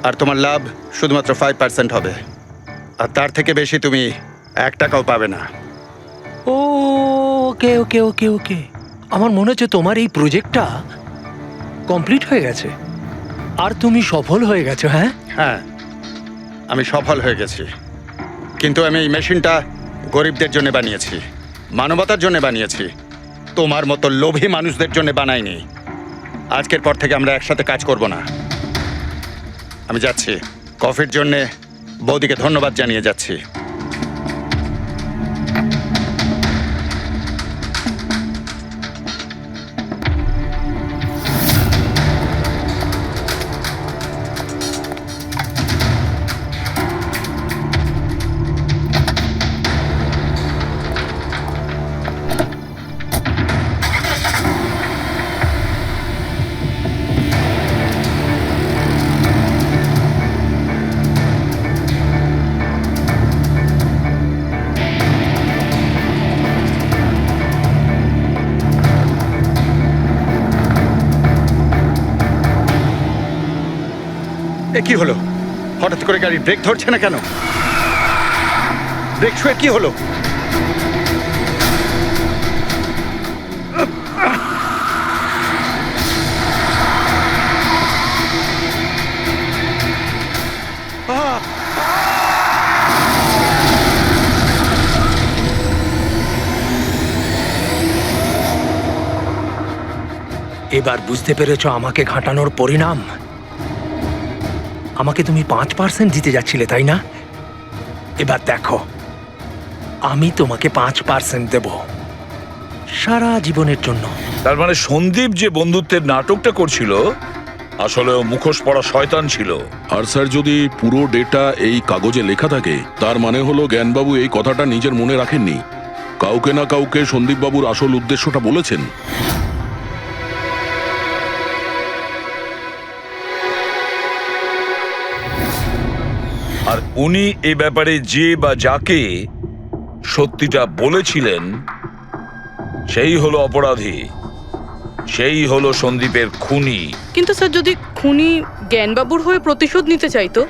আর তোমার লাভ শুধুমাত্র 5% হবে, আর তার থেকে বেশি তুমি 1 টাকাও পাবে না। ও ওকে ওকে ওকে ওকে, আমার মনে হচ্ছে তোমার এই প্রজেক্টটা কমপ্লিট হয়ে গেছে আর তুমি সফল হয়ে গেছো। হ্যাঁ হ্যাঁ, আমি সফল হয়ে গেছি, কিন্তু আমি এই মেশিনটা গরিবদের জন্য বানিয়েছি, মানবতার জন্য বানিয়েছি, তোমার মতো লোভী মানুষদের জন্য বানাইনি। আজকের পর থেকে আমরা একসাথে কাজ করব না। আমি যাচ্ছি, কফির জন্য বৌদিকে ধন্যবাদ জানিয়ে যাচ্ছি। এ কি হলো? হঠাৎ করে গাড়ি ব্রেক ধরছে না কেন? ব্রেক ছুঁয়ে কি হলো? এবার বুঝতে পেরেছো আমাকে ঘাঁটানোর পরিণাম? আমাকে তুমি 5% দিতে যাচ্ছিলে, তাই না? এবার দেখো, আমি তোমাকে 5% দেব সারা জীবনের জন্য। তার মানে সন্দীপ যে বন্ধুত্বের নাটকটা করছিল আসলে ও মুখোশ পরা শয়তান ছিল। আর স্যার, যদি পুরো ডেটা এই কাগজে লেখা থাকে তার মানে হলো জ্ঞানবাবু এই কথাটা নিজের মনে রাখেননি, কাউকে না কাউকে সন্দীপবাবুর আসল উদ্দেশ্যটা বলেছেন। আর উনি এ ব্যাপারে যে বা যাকে সত্যিটা বলেছিলেন সেই হলো অপরাধী, সেই হলো সন্দীপের খুনি। কিন্তু স্যার, যদি খুনি জ্ঞানবাবুর হয়ে প্রতিশোধ নিতে চাইতো,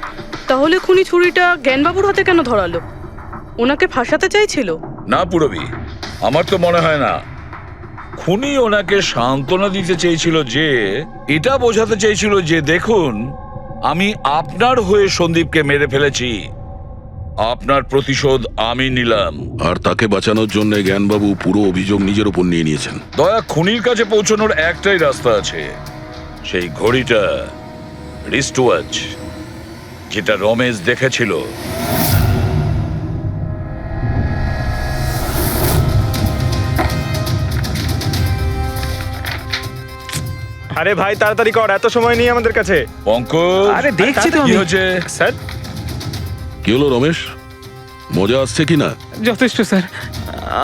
তাহলে খুনি ছুরিটা জ্ঞানবাবুর হাতে কেন ধরালো? ওনাকে ফাঁসাতে চাইছিল? না পুরবি, আমার তো মনে হয় না। খুনি ওনাকে সান্ত্বনা দিতে চেয়েছিল, যে এটা বোঝাতে চেয়েছিল যে দেখুন, আমি আপনার হয়ে সন্দীপকে মেরে ফেলেছি, আপনার প্রতিশোধ আমি নিলাম। আর তাকে বাঁচানোর জন্য জ্ঞানবাবু পুরো অভিযোগ নিজের উপর নিয়ে নিয়েছেন। দয়া, খুনির কাছে পৌঁছানোর একটাই রাস্তা আছে, সেই ঘড়িটা, রিস্ট ওয়াচ, যেটা রমেশ দেখেছিল। আরে ভাই, তাড়াতাড়ি কর, এত সময় নেই আমাদের কাছে। পঙ্কজ, আরে দেখছি তো কি আমি। হচ্ছে? স্যার, কি হলো রমেশ, মজা আসছে কি না? যথেষ্ট স্যার,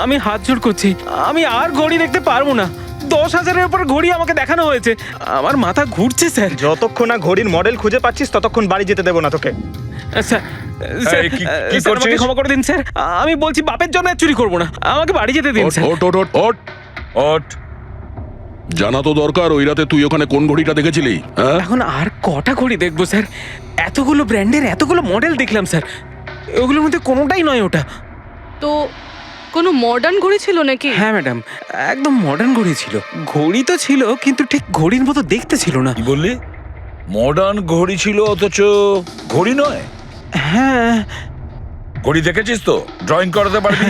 আমি হাত জোড় করছি, আমি আর ঘড়ি দেখতে পারবো না। 10,000-এর উপর ঘড়ি আমাকে দেখানো হয়েছে, আমার মাথা ঘুরছে স্যার। যতক্ষণ না ঘড়ির মডেল খুঁজে পাচ্ছিস ততক্ষণ বাড়ি যেতে দেবো না তোকে। স্যার স্যার, এই, কি স্যার, আমাকে করছিস? ক্ষমা করে দিন স্যার। আমি বলছি বাপের জন্য আর চুরি করবো না, আমাকে বাড়ি যেতে দিন স্যার। ওট ওট ওট ওট ওট জানা তো দরকার ওই রাতে তুই ওখানে কোন ঘড়িটা দেখেছিলি, হ্যাঁ? এখন আর কটা ঘড়ি দেখবো স্যার? এতগুলো ব্র্যান্ডের এতগুলো মডেল দেখলাম স্যার, ওগুলোর মধ্যে কোনোটাই নয় ওটা। তো কোনো মডার্ন ঘড়ি ছিল নাকি? হ্যাঁ ম্যাডাম, একদম মডার্ন ঘড়ি ছিল। ঘড়ি তো ছিল কিন্তু ঠিক ঘড়ির মতো দেখতে ছিল না। কি বললি? মডার্ন ঘড়ি ছিল অথচ ঘড়ি নয়? হ্যাঁ। ঘড়ি দেখেছিস তো? ড্রয়িং করাতে পারবি?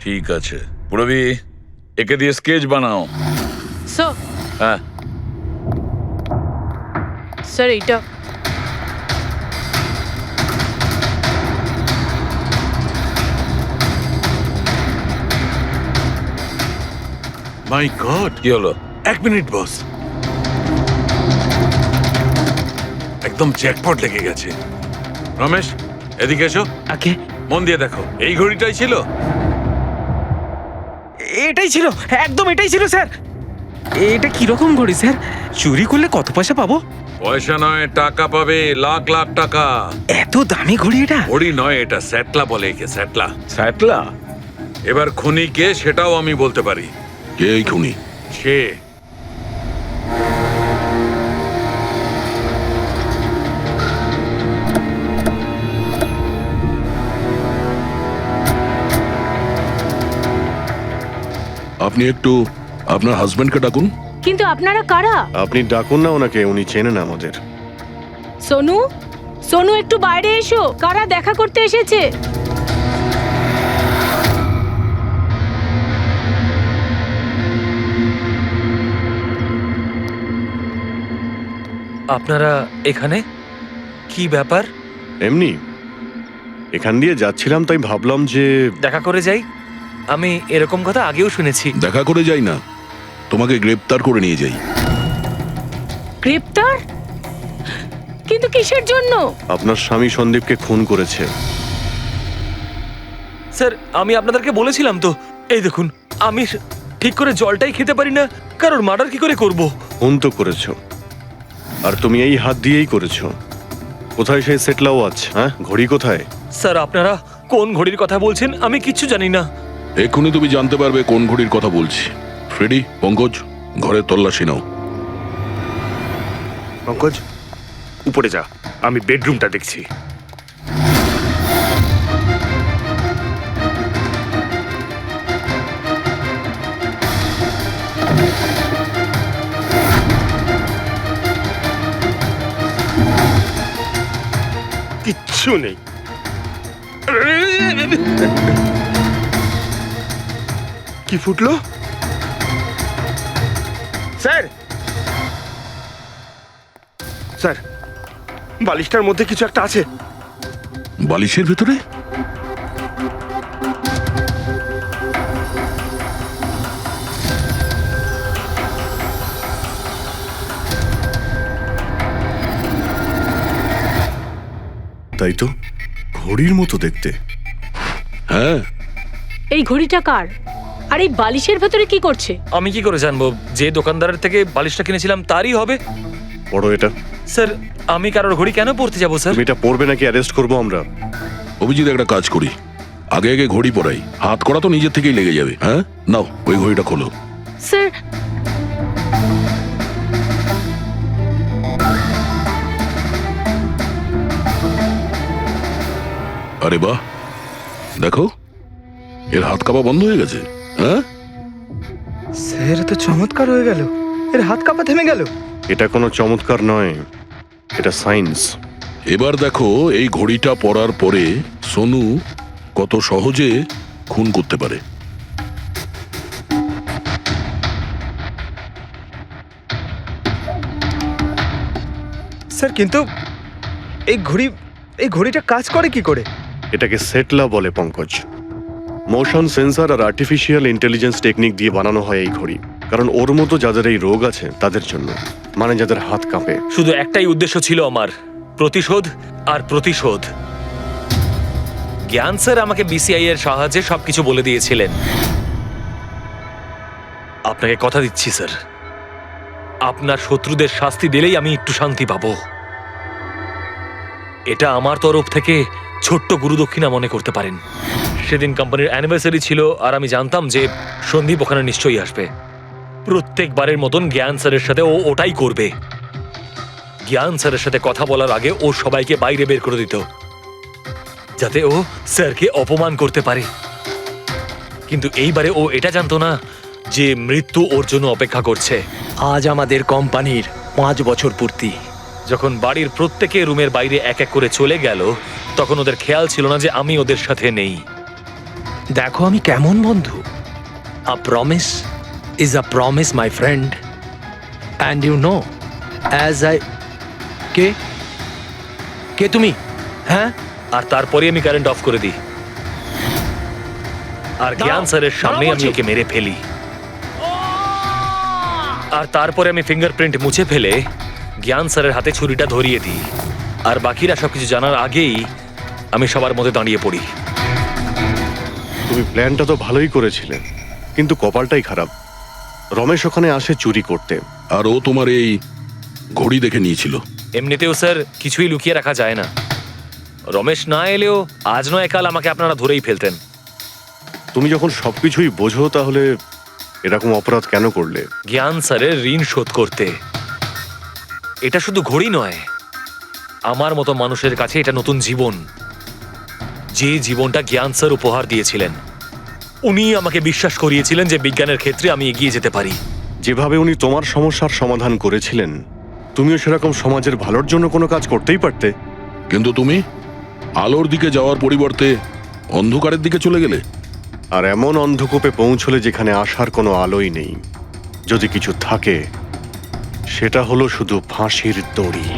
ঠিক আছে, পুরবি একে দিয়ে স্কেচ বানাও। স্যার, হ্যাঁ, স্যার এইটা মাই গড, কি হলো? 1 মিনিট বস, একদম জ্যাকপট লেগে গেছে। রমেশ, এদিকে এসো। ওকে। মন দিয়ে দেখো, এই ঘড়িটাই ছিল। এটাই ছিল, একদম এটাই ছিল স্যার। এটা কিরকম ঘড়ি স্যার? চুরি করলে কত পয়সা পাবো? পয়সা নয়, টাকা পাবে, লাখ লাখ টাকা। এত দামি ঘড়ি এটা? ঘড়ি নয়, এটা স্যাটলা বলে একে, স্যাটলা। স্যাটলা? এবার খুনি কে সেটাও আমি বলতে পারি। কে এই খুনি? সে আপনি একটু আপনার হাজবেন্ডকে ডাকুন। কিন্তু আপনারা কারা? আপনি ডাকুন না ওনাকে, উনি চেনেন আমাদের। সোনু, সোনু একটু বাইরে এসো, কারা দেখা করতে এসেছে? আপনারা এখানে? কি ব্যাপার? এমনি এখান দিয়ে যাচ্ছিলাম, তাই ভাবলাম যে দেখা করে যাই। আমি এরকম কথা আগেও শুনেছি। দেখা করে যাই না, তোমাকে গ্রেপ্তার করে নিয়ে যাই। গ্রেপ্তার? কিন্তু কিসের জন্য? আপনার স্বামী সন্দীপকে খুন করেছে। স্যার, আমি আপনাদেরকে বলেছিলাম তো, এই দেখুন, আমি ঠিক করে জলটাই খেতে পারি না, কারোর মার্ডার কি করে করব? খুন তো করেছো, আর তুমি এই হাত দিয়েই করেছো। কোথায় সেই সেটলা ওয়াচ? হ্যাঁ, ঘড়ি কোথায়? স্যার, আপনারা কোন ঘড়ির কথা বলছেন আমি কিচ্ছু জানি না। এক্ষুনি তুমি জানতে পারবে কোন ঘড়ির কথা বলছি। ফ্রেডি, পঙ্কজ, ঘরের তল্লাশি নাও। পঙ্কজ, উপরে যা, আমি বেডরুমটা দেখছি। কিচ্ছু নেই। কি ফুটলো? স্যার, স্যার, বালিশটার মধ্যে কিছু একটা আছে। বালিশের ভেতরে? তাই তো, ঘড়ির মতো দেখতে। হ্যাঁ। এই ঘড়িটা কার? আর এই বালিশের ভেতরে কি করছে? আমি কি করে জানবো? যে দোকানদারের থেকে বালিশটা কিনেছিলাম তারই হবে। পড়ো এটা। স্যার, আমি কারোর ঘড়ি কেন পড়তে যাবো স্যার? তুমি এটা পড়বে নাকি অ্যারেস্ট করবো আমরা? অভিজিৎ, একটা কাজ করি, আগে আগে ঘড়ি পরাই, হাত করা তো নিজের থেকেই লেগে যাবে। হ্যাঁ, নাও ওই ঘড়িটা খোলো। স্যার, আরে বাহ, দেখো এর হাত কাঁপা বন্ধ হয়ে গেছে। হ্যাঁ স্যার, তো চমৎকার হয়ে গেল, এর হাত কাঁপা থেমে গেল। এটা কোনো চমৎকার নয়, এটা সায়েন্স। এবার দেখো এই ঘড়িটা পরার পরে সোনু কত সহজে খুন করতে পারে। স্যার, কিন্তু এই ঘড়িটা কাজ করে কি করে? এটাকে সেটলা বলে পঙ্কজ। মোশন সেন্সর আর আর্টিফিশিয়াল ইন্টেলিজেন্স টেকনিক দিয়ে বানানো হয় এই ঘড়ি, কারণ ওর মতো যাদের এই রোগ আছে তাদের জন্য, মানে যাদের হাত কাঁপে। শুধু একটাই উদ্দেশ্য ছিল আমার, প্রতিশোধ আর প্রতিশোধ। জ্ঞান স্যার আমাকে বিসিআই এর সাহায্যে সবকিছু বলে দিয়েছিলেন। আপনাকে কথা দিচ্ছি স্যার, আপনার শত্রুদের শাস্তি দিলেই আমি একটু শান্তি পাবো। এটা আমার তরফ থেকে ছোট্ট গুরুদক্ষিণা মনে করতে পারেন। সেদিন কোম্পানির অ্যানিভার্সারি ছিল আর আমি জানতাম যে সন্দীপ ওখানে নিশ্চয়ই আসবে। প্রত্যেকবারের মতন জ্ঞান স্যারের সাথে ও ওটাই করবে। জ্ঞান স্যারের সাথে কথা বলার আগে ও সবাইকে বাইরে বের করে দিত, যাতে ও স্যারকে অপমান করতে পারে। কিন্তু এইবারে ও এটা জানতো না যে মৃত্যু ওর জন্য অপেক্ষা করছে। আজ আমাদের কোম্পানির 5 বছর পূর্তি। যখন বাড়ির প্রত্যেকে রুমের বাইরে এক এক করে চলে গেল, তখন ওদের খেয়াল ছিল না যে আমি ওদের সাথে নেই। দেখো আমি কেমন বন্ধু। A promise is a promise my friend, and you know as I কে কে তুমি? হ্যাঁ, আর তারপরে আমি কারেন্ট অফ করে দিই আর জ্ঞান স্যারের সামনে আমি ওকে মেরে ফেলি। আর তারপরে আমি ফিঙ্গারপ্রিন্ট মুছে ফেলে জ্ঞান স্যারের হাতে ছুরিটা ধরিয়ে দিই। আর বাকিরা সবকিছু জানার আগেই আমি সবার মধ্যে দাঁড়িয়ে পড়ি। তুমি প্ল্যানটা তো ভালোই করেছিলে, কিন্তু কপালটাই খারাপ। রমেশ ওখানে আসে চুরি করতে, আর ও তোমার এই ঘড়ি দেখে নিয়েছিল। এমনিতেও স্যার কিছুই লুকিয়ে রাখা যায় না। রমেশ না এলেও আজ নয় কাল আমাকে আপনারা ধরেই ফেলতেন। তুমি যখন সবকিছুই বোঝো তাহলে এরকম অপরাধ কেন করলে? জ্ঞান স্যারের ঋণ শোধ করতে। এটা শুধু ঘড়ি নয়, আমার মতো মানুষের কাছে এটা নতুন জীবন, যে জীবনটা জ্ঞান স্যার উপহার দিয়েছিলেন। উনি আমাকে বিশ্বাস করিয়েছিলেন যে বিজ্ঞানের ক্ষেত্রে আমি এগিয়ে যেতে পারি। যেভাবে উনি তোমার সমস্যার সমাধান করেছিলেন, তুমিও সেরকম সমাজের ভালোর জন্য কোনো কাজ করতেই পারতে। কিন্তু তুমি আলোর দিকে যাওয়ার পরিবর্তে অন্ধকারের দিকে চলে গেলে। আর এমন অন্ধকূপে পৌঁছলে যেখানে আসার কোনো আলোই নেই। যদি কিছু থাকে, সেটা হলো শুধু ফাঁসির দড়ি।